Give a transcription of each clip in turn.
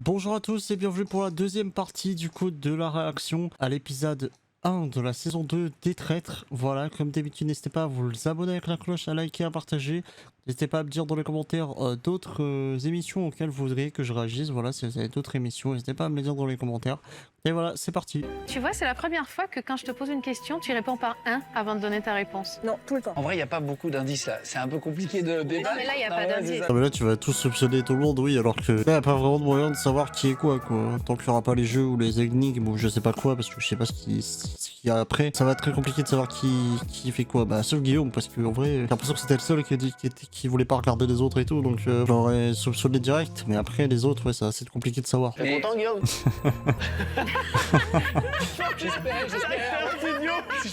Bonjour à tous et bienvenue pour la deuxième partie du coup de la réaction à l'épisode 1 de la saison 2 des traîtres. Voilà, comme d'habitude, n'hésitez pas à vous abonner avec la cloche, à liker, à partager. N'hésitez pas à me dire dans les commentaires d'autres émissions auxquelles vous voudriez que je réagisse. Voilà, si vous avez d'autres émissions, n'hésitez pas à me les dire dans les commentaires. Et voilà, c'est parti. Tu vois, c'est la première fois que quand je te pose une question, tu réponds par un avant de donner ta réponse. Non, tout le temps. En vrai, il n'y a pas beaucoup d'indices là. C'est un peu compliqué de débattre. Non, mais là, il n'y a pas d'indice. Ah mais là tu vas tous soupçonner tout le monde, oui, alors que là y a pas vraiment de moyen de savoir qui est quoi. Tant qu'il n'y aura pas les jeux ou les énigmes ou je sais pas quoi, parce que je sais pas ce qu'il y a après, ça va être très compliqué de savoir qui fait quoi. Bah sauf Guillaume, parce que en vrai j'ai l'impression que c'était le seul qui voulait pas regarder les autres et tout, donc j'aurais soupçonné direct, mais après les autres, ouais, c'est assez compliqué de savoir. T'es content, Guillaume?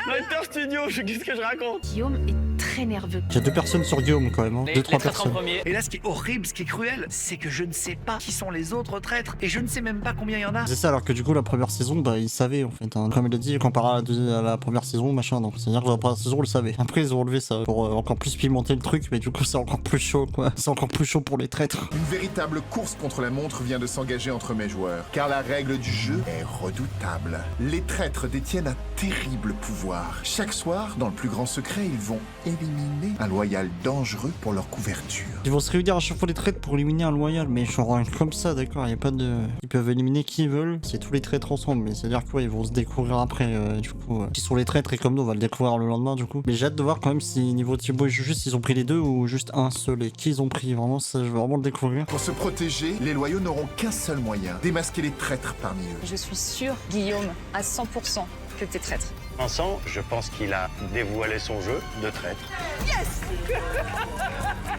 L'acteur studio, qu'est-ce que je raconte? Guillaume est très nerveux. Il y a deux personnes sur Guillaume quand même, hein. Les 2-3 traîtres en personnes. premier. Et là, ce qui est horrible, ce qui est cruel, c'est que je ne sais pas qui sont les autres traîtres. Et je ne sais même pas combien il y en a. C'est ça, alors que du coup la première saison, bah ils savaient en fait, hein. Comme il a dit, comparé à la première saison, machin, donc c'est à dire que la première saison on le savait. Après ils ont relevé ça pour encore plus pimenter le truc, mais du coup c'est encore plus chaud quoi. C'est encore plus chaud pour les traîtres. Une véritable course contre la montre vient de s'engager entre mes joueurs, car la règle du jeu est redoutable. Les traîtres détiennent un terrible pouvoir. Chaque soir, dans le plus grand secret, ils vont éliminer un loyal dangereux pour leur couverture. Ils vont se réunir à chaque fois les traîtres pour éliminer un loyal, mais genre comme ça, d'accord, y a pas de... Ils peuvent éliminer qui ils veulent, c'est tous les traîtres ensemble, mais c'est-à-dire quoi, ils vont se découvrir après, du coup, qui sont les traîtres et comme nous, on va le découvrir le lendemain, du coup. Mais j'ai hâte de voir quand même si niveau Thibaut et Juju, ils ont pris les deux ou juste un seul, et qui ils ont pris, vraiment, ça, je veux vraiment le découvrir. Pour se protéger, les loyaux n'auront qu'un seul moyen, démasquer les traîtres parmi eux. Je suis sûre, Guillaume, à 100% que t'es traître. Vincent, je pense qu'il a dévoilé son jeu de traître.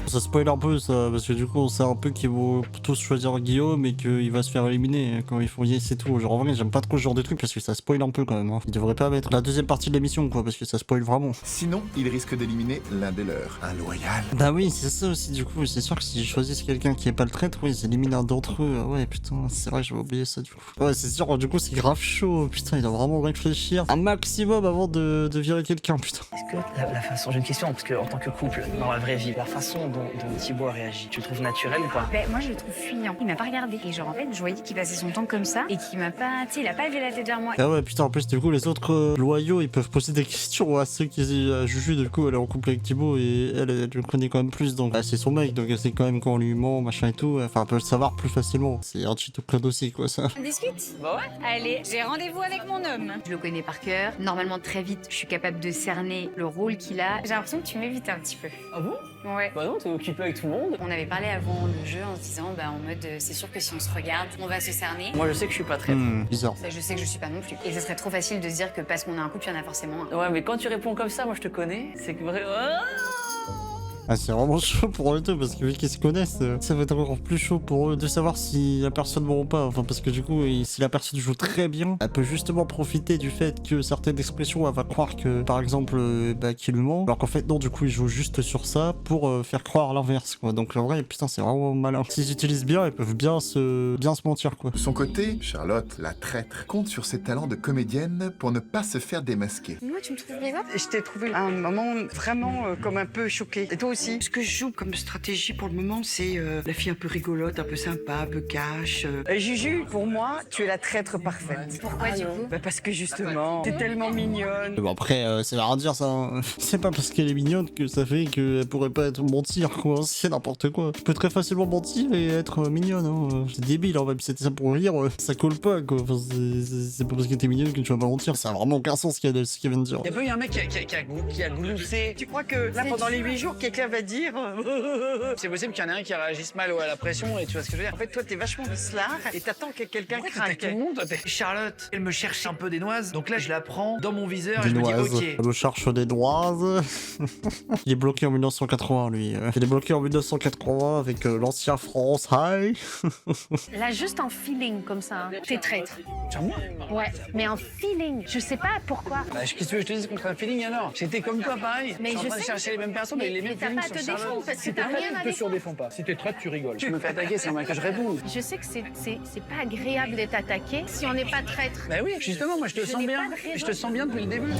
Ça spoil un peu ça, parce que du coup on sait un peu qu'ils vont tous choisir Guillaume et qu'il va se faire éliminer quand ils font yes et tout. Genre en vrai j'aime pas trop ce genre de truc parce que ça spoil un peu quand même, hein. Ils devraient pas mettre la deuxième partie de l'émission quoi, parce que ça spoil vraiment. Sinon, ils risquent d'éliminer l'un des leurs, un loyal. Bah oui c'est ça aussi du coup, c'est sûr que s'ils choisissent quelqu'un qui est pas le traître, oui ils éliminent un d'entre eux. Ah ouais putain c'est vrai j'avais oublié ça du coup. Ouais c'est sûr du coup c'est grave chaud, putain il doit vraiment réfléchir un maximum avant de virer quelqu'un putain. Est-ce que la façon, j'ai une question, parce que en tant que couple, dans la vraie vie, la façon dont Thibaut a réagi, tu le trouves naturel ou pas? Ben, moi je le trouve fuyant. Il m'a pas regardé. Et genre en fait, je voyais qu'il passait son temps comme ça et qu'il m'a pas. Tu sais, il a pas levé la tête vers moi. Ah ouais putain en plus du coup les autres loyaux ils peuvent poser des questions à ceux qui à Juju, du coup elle est en couple avec Thibaut et elle le connaît quand même plus, donc c'est son mec, donc elle sait quand même quand on lui ment machin et tout, enfin elle peut le savoir plus facilement. C'est un cheat au clan aussi quoi ça. On discute? Bah ouais. Allez, j'ai rendez-vous avec mon homme. Je le connais par cœur. Normalement très vite, je suis capable de cerner le rôle qu'il a. J'ai l'impression que tu m'évites un petit peu. Ah bon? Ouais. Bah non, t'es occupé avec tout le monde. On avait parlé avant le jeu en se disant, bah en mode, c'est sûr que si on se regarde, on va se cerner. Moi, je sais que je suis pas traître. Bizarre. Ça, je sais que je suis pas non plus. Et ce serait trop facile de se dire que parce qu'on a un couple, il y en a forcément un. Ouais, mais quand tu réponds comme ça, moi je te connais, c'est que vraiment... Ah c'est vraiment chaud pour eux deux parce que vu qu'ils se connaissent, ça va être encore plus chaud pour eux de savoir si la personne ment ou pas. Enfin parce que du coup si la personne joue très bien, elle peut justement profiter du fait que certaines expressions elle va croire que par exemple qu'il lui ment, alors qu'en fait non, du coup il joue juste sur ça pour faire croire l'inverse quoi. Donc en vrai putain c'est vraiment malin. S'ils utilisent bien, ils peuvent bien se mentir quoi. De son côté, Charlotte, la traître, compte sur ses talents de comédienne pour ne pas se faire démasquer. Moi, tu me trouves bizarre? Je t'ai trouvé à un moment vraiment comme un peu choquée. Et toi aussi? Ce que je joue comme stratégie pour le moment, c'est la fille un peu rigolote, un peu sympa, un peu cash. Juju, pour moi, tu es la traître parfaite. Pourquoi du coup? Bah parce que justement, t'es tellement mignonne. Bon après c'est rien à dire ça, hein. C'est pas parce qu'elle est mignonne que ça fait qu'elle pourrait pas être mentir quoi, c'est n'importe quoi. Tu peux très facilement mentir et être mignonne, hein. C'est débile, hein. Même si c'était ça pour rire, ça colle pas quoi. Enfin, c'est pas parce que t'es mignonne que tu vas pas mentir, ça a vraiment aucun sens ce qu'elle vient de dire. Y'a pas eu un mec qui a gloussé. Tu crois que là, pendant les 8 jours, quelqu'un va dire C'est possible qu'il y en ait un qui réagisse mal à la pression, et tu vois ce que je veux dire? En fait, toi, t'es vachement vicelard et t'attends que quelqu'un Pourquoi craque. t'attaques tout le monde, toi, Charlotte, elle me cherche un peu des noises, donc là je la prends dans mon viseur et Des je me dis noises. ok. Elle me cherche des noises. Il est bloqué en 1980 lui. Il est bloqué en 1980 avec l'ancien France High. Là, juste en feeling comme ça, hein. T'es traître. Sur moi? Ouais, mais en feeling. Je sais pas pourquoi. Bah, qu'est-ce que tu veux que je te dise contre un feeling alors? J'étais comme toi pareil. Mais je suis en je train de sais, chercher les mêmes personnes et les mêmes t'as feelings pas à sur te Charlotte. défendre parce que t'as rien à défendre. pas. Si t'es traître, tu rigoles. Tu me fais attaquer, c'est normal que je réponde. Je sais que c'est pas agréable d'être attaqué si on n'est pas traître. Bah oui, justement, moi je te Je sens n'ai bien. pas de raison. Je te sens bien depuis le début.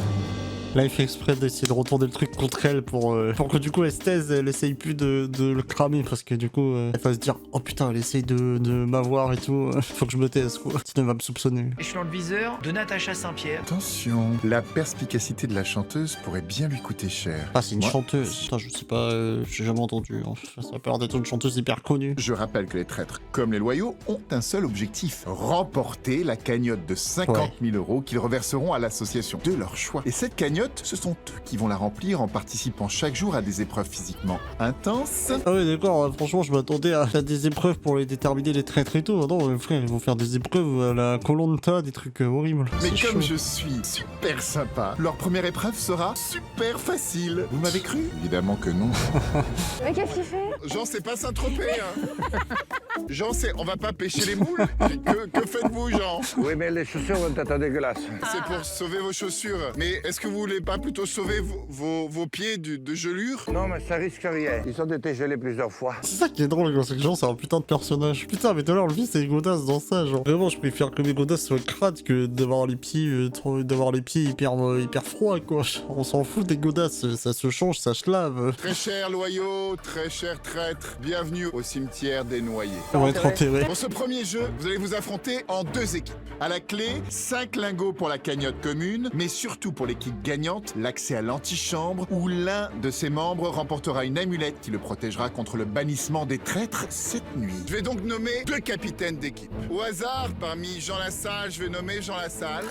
Là, il fait exprès d'essayer de retourner le truc contre elle pour que du coup, Esthèse, elle essaye plus de le cramer parce que du coup, elle va se dire oh putain, elle essaye de m'avoir et tout. Faut que je me taise quoi. Sinon, elle va me soupçonner. Je suis dans le viseur de Natacha Saint-Pierre. Attention, la perspicacité de la chanteuse pourrait bien lui coûter cher. Ah, c'est une Moi, chanteuse. Putain, je sais pas, j'ai jamais entendu. Ça a peur d'être une chanteuse hyper connue. Je rappelle que les traîtres, comme les loyaux, ont un seul objectif. Remporter la cagnotte de 50 000 € qu'ils reverseront à l'association de leur choix. Et cette cagnotte, ce sont eux qui vont la remplir en participant chaque jour à des épreuves physiquement intenses. Ah ouais, d'accord, franchement, je m'attendais à faire des épreuves pour les déterminer les traîtres et tout. Non, frère, ils vont faire des épreuves à la Koh-Lanta, des trucs horribles. Mais C'est comme chaud. je suis super sympa, leur première épreuve sera super facile. Vous m'avez cru? Évidemment que non. Mais qu'est-ce qu'il fait? Jean, c'est pas Saint-Tropez, hein. Jean, on va pas pêcher les moules. Que faites-vous, Jean? Oui, mais les chaussures vont être dégueulasses. C'est pour sauver vos chaussures. Mais est-ce que vous voulez pas plutôt sauver vos pieds de gelure? Non, mais ça risque rien. Ils ont été gelés plusieurs fois. C'est ça qui est drôle, c'est que Jean, c'est un putain de personnage. Putain, mais tout à l'heure, lui, c'est Godasses dans ça, genre. Vraiment, je préfère que mes Godasses soient crades que d'avoir les pieds, hyper froids, quoi. On s'en fout des Godasses, ça se change, ça se lave. Très chers loyaux, très chers traîtres, bienvenue au cimetière des noyés. On va être enterrés. Pour ce premier jeu, vous allez vous affronter en 2 équipes. À la clé, 5 lingots pour la cagnotte commune, mais surtout pour l'équipe gagnante, l'accès à l'antichambre, où l'un de ses membres remportera une amulette qui le protégera contre le bannissement des traîtres cette nuit. Je vais donc nommer 2 capitaines d'équipe. Au hasard, parmi Jean Lassalle, je vais nommer Jean Lassalle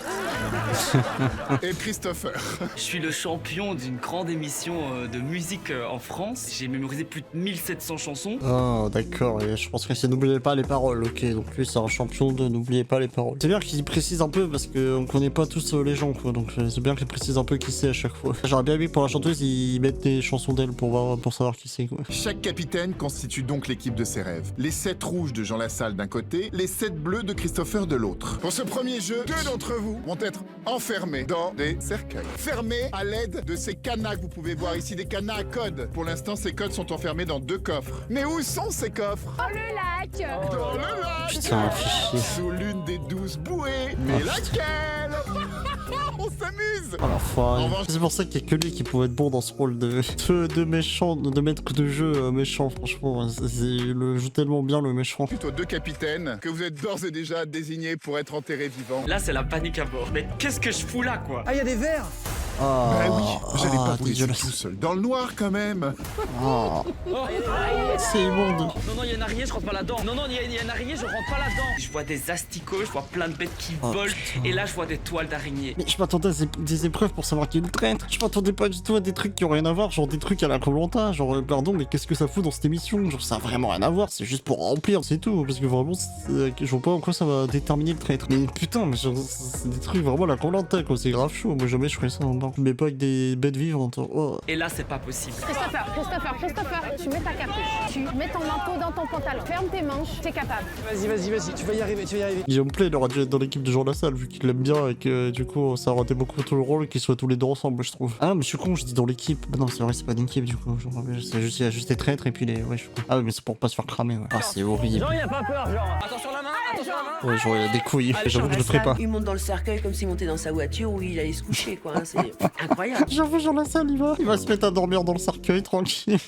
et Christopher. Je suis le champion d'une grande émission de musique en France. J'ai mémorisé plus de 1700 chansons. Ah, d'accord, et je pense que c'est n'oubliez pas les paroles, ok. Donc lui, c'est un champion de n'oubliez pas les paroles. C'est bien qu'il précise un peu parce qu'on connaît pas tous les gens, quoi. Donc c'est bien qu'il précise un peu qui c'est à chaque fois. J'aurais bien aimé que pour la chanteuse, ils mettent des chansons d'elle pour savoir qui c'est, quoi. Chaque capitaine constitue donc l'équipe de ses rêves. Les 7 rouges de Jean Lassalle d'un côté, les 7 bleus de Christopher de l'autre. Pour ce premier jeu, 2 d'entre vous vont être enfermés dans des cercueils. Fermés à l'aide de ces cadenas que vous pouvez voir ici, des cadenas à code. Pour l'instant, ces codes sont enfermés dans 2 coffres. Mais où sont ces coffres? Dans le lac. Dans le lac. Putain, fichier. Sous l'une des 12 bouées. Mais laquelle? On s'amuse. Oh l'enfoiré. En revanche- C'est pour ça qu'il y a que lui qui pouvait être bon dans ce rôle de méchant, de maître de jeu méchant, franchement. Il le joue tellement bien, le méchant. Plutôt 2 capitaines que vous êtes d'ores et déjà désignés pour être enterrés vivants. Là, c'est la panique à bord. Mais qu'est-ce que je fous là, quoi? Ah, il y a des verres. Ah, Bah oui, j'allais pas vous laisser dégueulasse. tout seul dans le noir quand même. Ah, c'est immonde. Non, non, il y a une araignée, je rentre pas là-dedans. Non, non, il y a une araignée, je rentre pas là-dedans. Je vois des asticots, je vois plein de bêtes qui Oh, volent. putain. Et là, je vois des toiles d'araignées. Mais je m'attendais à des épreuves pour savoir qui est le traître. Je m'attendais pas du tout à des trucs qui ont rien à voir, genre des trucs à la Koh-Lanta. Genre, pardon, mais qu'est-ce que ça fout dans cette émission? Genre, ça a vraiment rien à voir, c'est juste pour remplir, c'est tout. Parce que vraiment, je vois pas en quoi ça va déterminer le traître. Mais putain, mais genre, c'est des trucs vraiment à la Koh-Lanta, quoi. C'est grave chaud. Moi, jamais je ferais ça en bas. Mais pas avec des bêtes vivantes. Oh. Et là, c'est pas possible. Christopher, tu mets ta capuche, tu mets ton manteau dans ton pantalon, ferme tes manches, t'es capable. Vas-y, tu vas y arriver. Guillaume Play, il aurait dû être dans l'équipe de Jean Lassalle, vu qu'il l'aime bien et que du coup, ça aurait été beaucoup tout le rôle qu'ils soient tous les deux ensemble, je trouve. Ah, mais je suis con, je dis dans l'équipe. Bah non, c'est vrai, c'est pas une équipe du coup. Genre, il y a juste des traîtres et puis les. Ouais, je suis con. Ah, ouais, mais c'est pour pas se faire cramer, ouais. Ah, c'est horrible. il a pas peur, genre. Attention la main, Ouais, genre, il y a des couilles. J'avoue que je le ferai pas. Il monte dans le cercueil comme s'il montait dans sa voiture où il allait se coucher, quoi. C'est incroyable. J'avoue, Jean Lassalle, il va se mettre à dormir dans le cercueil tranquille.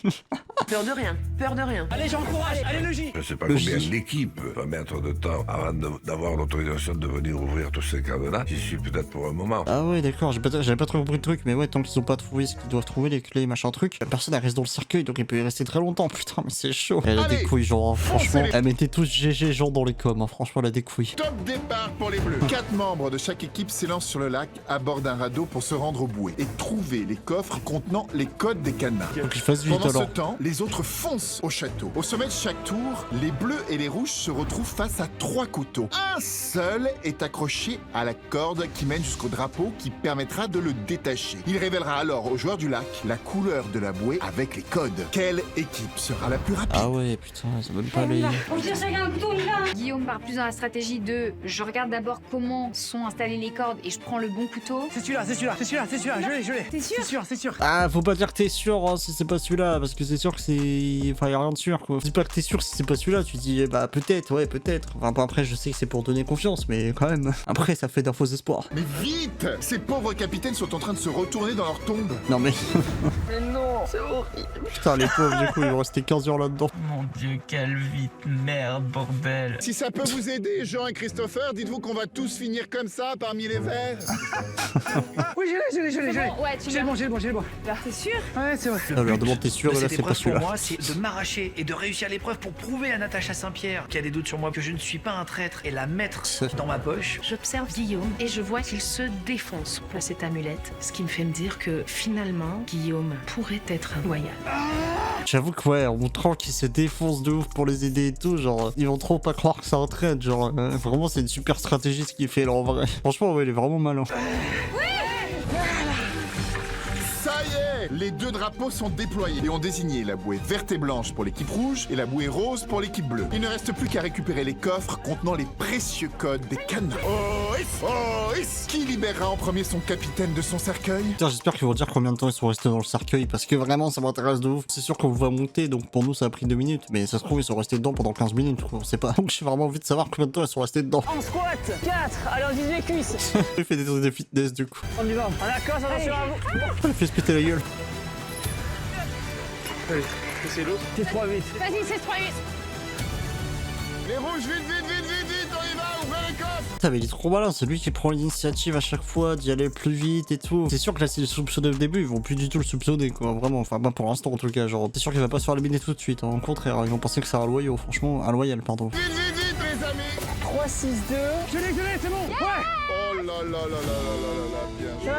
Peur de rien, peur de rien. Allez, j'encourage. Allez, le J. Je sais pas Le combien J. l'équipe va mettre de temps avant d'avoir l'autorisation de venir ouvrir tous ces cadenas. J'y suis peut-être pour un moment. Ah ouais, d'accord, j'avais pas trop compris le truc, mais ouais, tant qu'ils ont pas trouvé ce qu'ils doivent trouver, les clés, machin truc, la personne elle reste dans le cercueil, donc il peut y rester très longtemps. Putain, mais c'est chaud. Elle a Allez, des couilles, genre, franchement. foncez-les. Elle mettait tous GG gens dans les coms, hein, franchement, elle a des couilles. Top départ pour les bleus. 4 membres de chaque équipe s'élancent sur le lac à bord d'un radeau pour se rendre aux bouées et trouver les coffres contenant les codes des cadenas. Faut qu'il fasse vite Pendant ce alors. temps, les autres foncent au château. Au sommet de chaque tour, les bleus et les rouges se retrouvent face à 3 couteaux. Un seul est accroché à la corde qui mène jusqu'au drapeau qui permettra de le détacher. Il révélera alors aux joueurs du lac la couleur de la bouée avec les codes. Quelle équipe sera la plus rapide? Ah ouais, putain, ça veut même pas aller. Guillaume part plus dans la stratégie de je regarde d'abord comment sont installées les cordes et je prends le bon couteau. C'est celui-là, je l'ai. T'es sûr? C'est sûr. Ah, faut pas dire que t'es sûr hein, si c'est pas celui-là, parce que c'est sûr que c'est... Enfin, y a rien de sûr, quoi. Dis pas que t'es sûr si c'est pas celui-là, tu dis, bah, peut-être, ouais, peut-être. Enfin, bon, après, je sais que c'est pour donner confiance, mais quand même. Après, ça fait d'un faux espoir. Mais vite! Ces pauvres capitaines sont en train de se retourner dans leur tombe. Non, mais... Mais non, c'est horrible. Putain, les pauvres, du coup, ils vont rester 15 heures là-dedans. Mon Dieu, quelle vie de merde, bordel. Si ça peut vous aider, Jean et Christopher, dites-vous qu'on va tous finir comme ça parmi les vers. Oui, je l'ai. Bon, ouais, tu J'ai le bon. T'es sûr? Ouais, c'est vrai. Ah, leur demande, t'es sûr, de et là, cette c'est pas épreuve pour celui-là. moi, c'est de m'arracher et de réussir l'épreuve pour prouver à Natacha Saint-Pierre qui a des doutes sur moi que je ne suis pas un traître et la mettre dans ma poche. J'observe Guillaume et je vois qu'il se défonce pour cette amulette, ce qui me fait me dire que finalement, Guillaume pourrait être loyal. J'avoue que ouais, en montrant qu'il se défonce de ouf pour les aider et tout, genre, ils vont trop pas croire que ça entraîne, genre, vraiment c'est une super stratégie ce qu'il fait là en vrai. Franchement, ouais, il est vraiment malin. Ça y est! Les deux drapeaux sont déployés et ont désigné la bouée verte et blanche pour l'équipe rouge et la bouée rose pour l'équipe bleue. Il ne reste plus qu'à récupérer les coffres contenant les précieux codes des cadenas. Qui libérera en premier son capitaine de son cercueil? Putain, j'espère qu'ils vont dire combien de temps ils sont restés dans le cercueil, parce que vraiment ça m'intéresse de ouf. C'est sûr qu'on va monter, donc pour nous ça a pris 2 minutes, mais ça se trouve ils sont restés dedans pendant 15 minutes, quoi, on sait pas. Donc j'ai vraiment envie de savoir combien de temps ils sont restés dedans. En squat, 4, alors 10 les cuisses. Il fait des trucs de fitness du coup. On y va, à la cosse, attention à vous. Il fait se péter la gueule. C'est l'autre. T'es 3-8. Vas-y, c'est 3-8. Les rouges, vite, on y va, ouvrez les coffres! Putain, mais il est trop malin, c'est lui qui prend l'initiative à chaque fois d'y aller plus vite et tout. C'est sûr que là, s'ils le soupçonnaient au début, ils vont plus du tout le soupçonner, quoi, vraiment. Enfin, pas pour l'instant en tout cas, genre, c'est sûr qu'il va pas se faire éliminer tout de suite, hein. Au contraire, ils vont penser que c'est un loyal, franchement, un loyal, pardon. Vite, les amis! 3, 6, 2. Je l'ai, c'est bon. Ouais. Oh là, bien joué.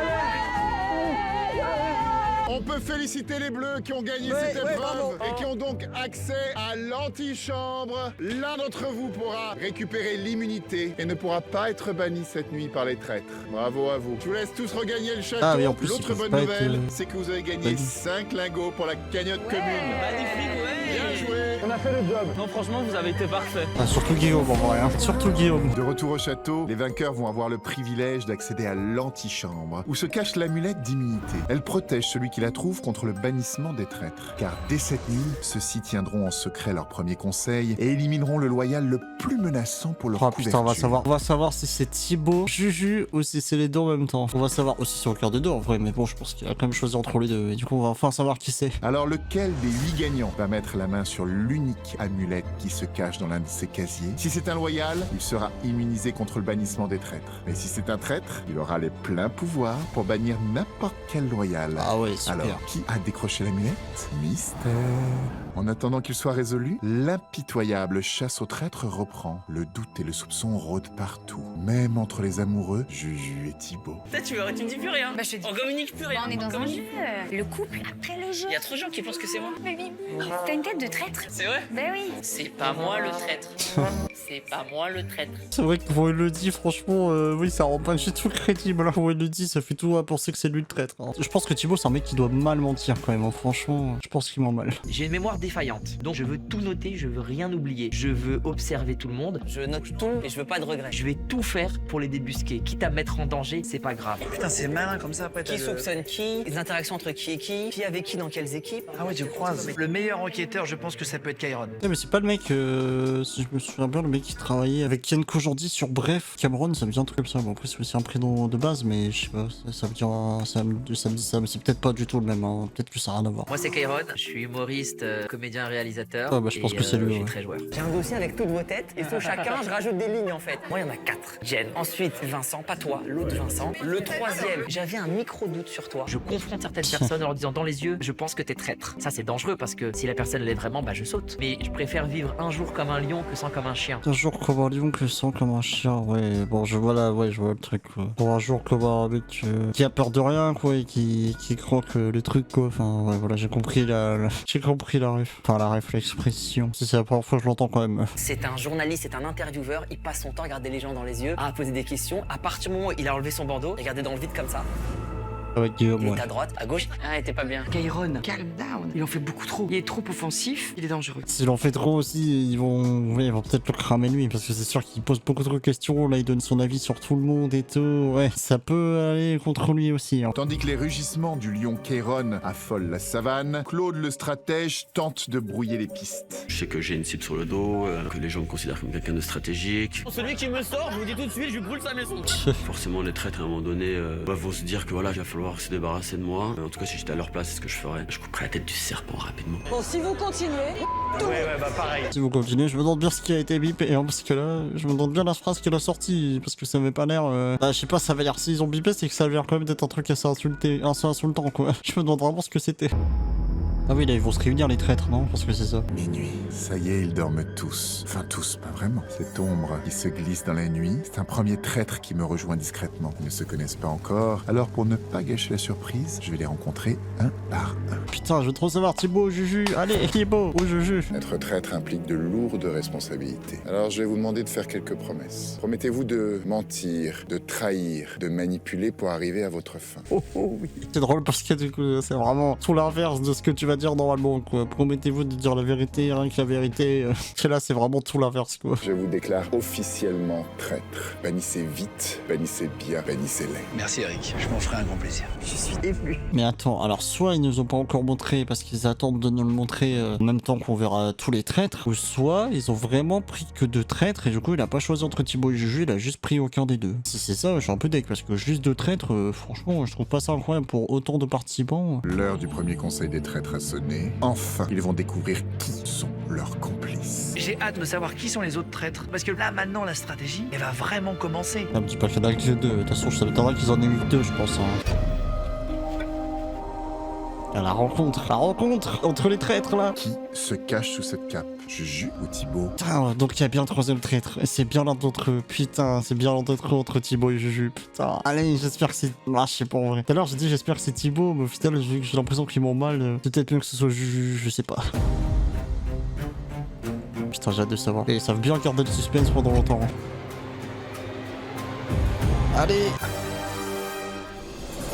On peut féliciter les bleus qui ont gagné cette épreuve et qui ont donc accès à l'antichambre. L'un d'entre vous pourra récupérer l'immunité et ne pourra pas être banni cette nuit par les traîtres. Bravo à vous. Je vous laisse tous regagner le château. Ah oui, en plus, l'autre ils peuvent bonne pas nouvelle, être, c'est que vous avez gagné bannis. 5 lingots pour la cagnotte commune. Magnifique, ouais. Bien joué. On a fait le job. Non, franchement, vous avez été parfait. Ah, surtout Guillaume, en vrai, hein. Surtout Guillaume. De retour au château, les vainqueurs vont avoir le privilège d'accéder à l'antichambre, où se cache l'amulette d'immunité. Elle protège celui qui la trouve contre le bannissement des traîtres. Car dès cette nuit, ceux-ci tiendront en secret leur premier conseil et élimineront le loyal le plus menaçant pour leur Oh couverture. putain, on va savoir si c'est Thibaut, Juju ou si c'est les deux en même temps. On va savoir aussi sur le cœur des deux en vrai, mais bon, je pense qu'il a quand même choisi entre les deux. Et du coup, on va enfin savoir qui c'est. Alors lequel des 8 gagnants va mettre la main sur l'unique amulette qui se cache dans l'un de ses casiers? Si c'est un loyal, il sera immunisé contre le bannissement des traîtres. Mais si c'est un traître, il aura les pleins pouvoirs pour bannir n'importe quel loyal. Ah ouais, super. Alors, qui a décroché l'amulette? Mystère. En attendant qu'il soit résolu, l'impitoyable chasse aux traîtres reprend. Le doute et le soupçon rôdent partout, même entre les amoureux Juju et Thibaut. Peut-être tu me dis plus rien. Bah, je te dis. On communique plus rien. On est dans un jeu. Le couple après le jeu. Il y a trop de gens qui pensent que c'est moi. T'as une tête de traître. C'est vrai? Ben oui. C'est pas moi le traître. C'est pas moi le traître. C'est vrai que pour il le dit, franchement, oui, ça rend pas du tout crédible. Là, pour il le dit, ça fait tout à penser que c'est lui le traître. Hein. Je pense que Thibaut, c'est un mec qui doit mal mentir quand même. Hein. Franchement, je pense qu'il ment mal. J'ai une mémoire défaillante, donc je veux tout noter, je veux rien oublier. Je veux observer tout le monde. Je note tout et je veux pas de regrets. Je vais tout faire pour les débusquer. Quitte à me mettre en danger, c'est pas grave. Putain, c'est malin comme ça après. Qui soupçonne qui? Les interactions entre qui et qui avec qui dans quelles équipes? Ah ouais, tu croises. Le meilleur enquêteur, je pense que ça peut être Kyron. Mais c'est pas le mec, si je me souviens bien, le mec qui travaillait avec Ken Kojandi sur Bref. Cameron, ça me dit un truc comme ça. Bon, après, c'est aussi un prénom de base, mais je sais pas, ça me dit ça, mais c'est peut-être pas du tout le même. Hein. Peut-être que ça n'a rien à voir. Moi c'est Kyron, je suis humoriste, comédien, réalisateur. Ah bah je pense que c'est lui. Je suis Ouais. très joueur. J'ai un dossier avec toutes vos têtes et sur chacun je rajoute des lignes en fait. Moi il y en a 4. Jen, ensuite Vincent, pas toi, l'autre Vincent. Le troisième, j'avais un micro doute sur toi. Je confronte certaines personnes en leur disant dans les yeux, je pense que t'es traître. Ça c'est dangereux parce que si la personne l'est vraiment, bah je saute. Mais je préfère vivre un jour comme un lion que sans comme un chien. Un jour comme un lion que sans comme un chien, ouais. Bon, je vois le truc, quoi. Bon, un jour comme un mec qui a peur de rien, quoi, et qui croit que le truc, quoi. Enfin, ouais, voilà, j'ai compris j'ai compris la ref. Enfin, la ref, l'expression. Si c'est la première fois que je l'entends quand même. C'est un journaliste, c'est un intervieweur, il passe son temps à regarder les gens dans les yeux, à poser des questions. À partir du moment où il a enlevé son bandeau, regarder dans le vide comme ça. Avec Guillaume, Il ouais. est à droite, à gauche. Ah, t'es pas bien. Kairon, calm down. Il en fait beaucoup trop. Il est trop offensif, il est dangereux. S'il en fait trop aussi, ils vont peut-être le cramer lui, parce que c'est sûr qu'il pose beaucoup trop de questions, là il donne son avis sur tout le monde et tout, ouais, ça peut aller contre lui aussi. Hein. Tandis que les rugissements du lion Kairon affolent la savane, Claude le stratège tente de brouiller les pistes. Je sais que j'ai une cible sur le dos, que les gens me considèrent comme quelqu'un de stratégique. Celui qui me sort, je vous dis tout de suite, je brûle sa maison. Forcément, les traîtres, à un moment donné, vont se dire que voilà, il va falloir se débarrasser de moi. En tout cas, si j'étais à leur place, c'est ce que je ferais. Je couperais la tête du serpent rapidement. Bon, si vous continuez... Ouais, bah pareil. Si vous continuez, je me demande bien ce qui a été bipé, hein, parce que là, je me demande bien la phrase qu'elle a sortie, parce que ça m'avait pas l'air... Bah, je sais pas, ça va l'air, s'ils ont bipé, c'est que ça a l'air quand même d'être un truc assez insultant, quoi. Je me demande vraiment ce que c'était. Ah oui, là, ils vont se réunir, les traîtres, non? Parce que c'est ça. Minuit. Ça y est, ils dorment tous. Enfin, tous, pas vraiment. Cette ombre qui se glisse dans la nuit, c'est un premier traître qui me rejoint discrètement. Ils ne se connaissent pas encore, alors pour ne pas gâcher la surprise, je vais les rencontrer un par un. Putain, je veux trop savoir, Thibaut, Juju. Allez, Thibaut, ou Juju. Être traître implique de lourdes responsabilités. Alors je vais vous demander de faire quelques promesses. Promettez-vous de mentir, de trahir, de manipuler pour arriver à votre fin. Oh, oh oui. C'est drôle parce que du coup, c'est vraiment tout l'inverse de ce que tu vas dire normalement, quoi. Promettez-vous de dire la vérité, rien que la vérité. Et là, c'est vraiment tout l'inverse, quoi. Je vous déclare officiellement traître. Bannissez vite, bannissez bien, bannissez-les. Merci Eric, je m'en ferai un grand plaisir. Je suis ému. Mais attends, alors soit ils nous ont pas encore montré parce qu'ils attendent de nous le montrer en même temps qu'on verra tous les traîtres, ou soit ils ont vraiment pris que 2 traîtres et du coup il a pas choisi entre Thibaut et Juju, il a juste pris aucun des deux. Si c'est ça, je suis un peu deck parce que juste 2 traîtres, franchement, je trouve pas ça incroyable pour autant de participants. L'heure du premier conseil des traîtres a sonné. Enfin, ils vont découvrir qui sont leurs complices. J'ai hâte de savoir qui sont les autres traîtres, parce que là maintenant la stratégie, elle va vraiment commencer. Un petit paquet d'actes 2, de toute façon ça m'étonnerait qu'ils en aient mis 2 je pense. Hein. À la rencontre entre les traîtres là. Qui se cache sous cette cape? Juju ou Thibaut? Putain, donc il y a bien le 3e traître. Et c'est bien l'un d'entre eux. Putain, c'est bien l'un d'entre eux entre Thibaut et Juju. Putain. Allez, j'espère que c'est... Ah, je sais pas en vrai. Tout à l'heure j'ai dit j'espère que c'est Thibaut, mais au final j'ai l'impression qu'ils m'ont mal. C'est peut-être mieux que ce soit Juju, je sais pas. Putain, j'ai hâte de savoir. Et ils savent bien garder le suspense pendant longtemps. Hein. Allez!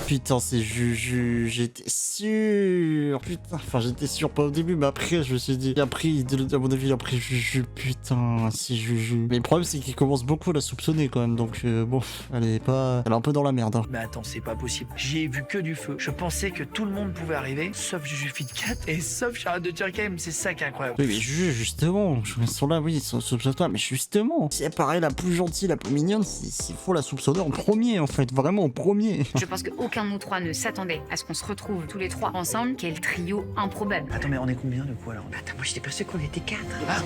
Putain, c'est Juju, j'étais sûr. Putain, enfin j'étais sûr, pas au début, mais après je me suis dit, après, à mon avis, il a pris Juju, putain, c'est Juju. Mais le problème c'est qu'il commence beaucoup à la soupçonner quand même, donc bon, elle est un peu dans la merde. Hein. Mais attends, c'est pas possible. J'y ai vu que du feu. Je pensais que tout le monde pouvait arriver, sauf Juju Fit 4 et sauf Charlotte de Turckheim, c'est ça qui est incroyable. Oui, mais Juju, justement, ils sont là, oui, ils sont soupçonnés, mais justement, si elle paraît la plus gentille, la plus mignonne, il faut la soupçonner en premier, en fait, vraiment en premier. Je pense qu'aucun de nous 3 ne s'attendait à ce qu'on se retrouve tous les 3 ensemble. Quel trio improbable. Attends, mais on est combien de quoi alors? Attends, moi j'étais persuadée qu'on était 4. Ah,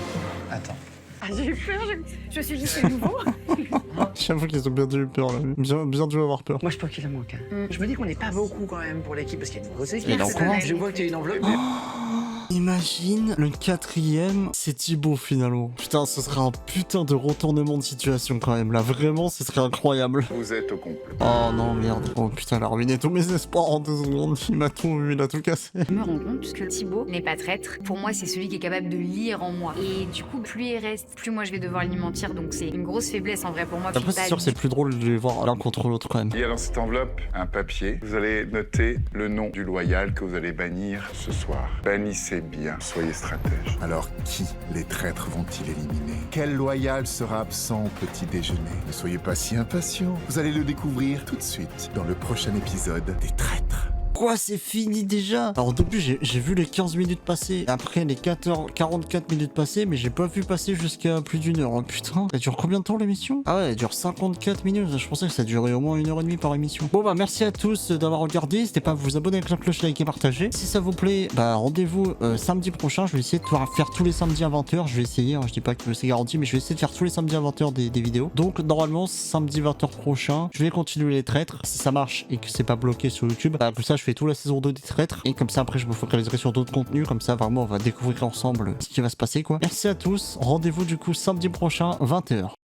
attends. Ah, j'ai eu peur, je me suis dit c'est nouveau. J'avoue qu'ils ont bien dû peur, là. Bien dû avoir peur. Moi je pense qu'il en manque un. Je me dis qu'on n'est pas beaucoup quand même pour l'équipe, parce qu'il y a une grosse équipe. Et donc, cette année. Je vois que tu as une enveloppe. Imagine, le 4e, c'est Thibaut finalement. Putain, ce serait un putain de retournement de situation quand même. Là, vraiment, ce serait incroyable. Vous êtes au complet. Oh non, merde. Oh putain, elle a ruiné tous mes espoirs en 2 secondes. Il m'a tout vu, il a tout cassé. Je me rends compte que Thibaut n'est pas traître. Pour moi, c'est celui qui est capable de lire en moi. Et du coup, plus il reste, plus moi je vais devoir lui mentir. Donc c'est une grosse faiblesse en vrai pour moi. Après, c'est sûr que c'est plus drôle de les voir l'un contre l'autre quand même. Il y a dans cette enveloppe un papier. Vous allez noter le nom du loyal que vous allez bannir ce soir. Bannissez bien, soyez stratège. Alors, qui les traîtres vont-ils éliminer? Quel loyal sera absent au petit déjeuner? Ne soyez pas si impatients. Vous allez le découvrir tout de suite dans le prochain épisode des traîtres. Quoi, c'est fini déjà? Alors au début j'ai vu les 15 minutes passer, après les 44 minutes passer, mais j'ai pas vu passer jusqu'à plus d'1 heure. Oh, putain, ça dure combien de temps l'émission? Ah ouais, elle dure 54 minutes, je pensais que ça durait au moins 1h30 par émission. Bon bah merci à tous d'avoir regardé, n'hésitez pas à vous abonner avec la cloche, like et partager. Si ça vous plaît, bah rendez-vous samedi prochain, je vais essayer de faire tous les samedis à 20h, je vais essayer, hein, je dis pas que c'est garanti, mais je vais essayer de faire tous les samedis à 20h des vidéos. Donc normalement samedi 20h prochain, je vais continuer les traîtres, si ça marche et que c'est pas bloqué sur YouTube, bah comme ça je fais toute la saison 2 des traîtres et comme ça après je me focaliserai sur d'autres contenus, comme ça vraiment on va découvrir ensemble ce qui va se passer quoi. Merci à tous, rendez-vous du coup samedi prochain 20h.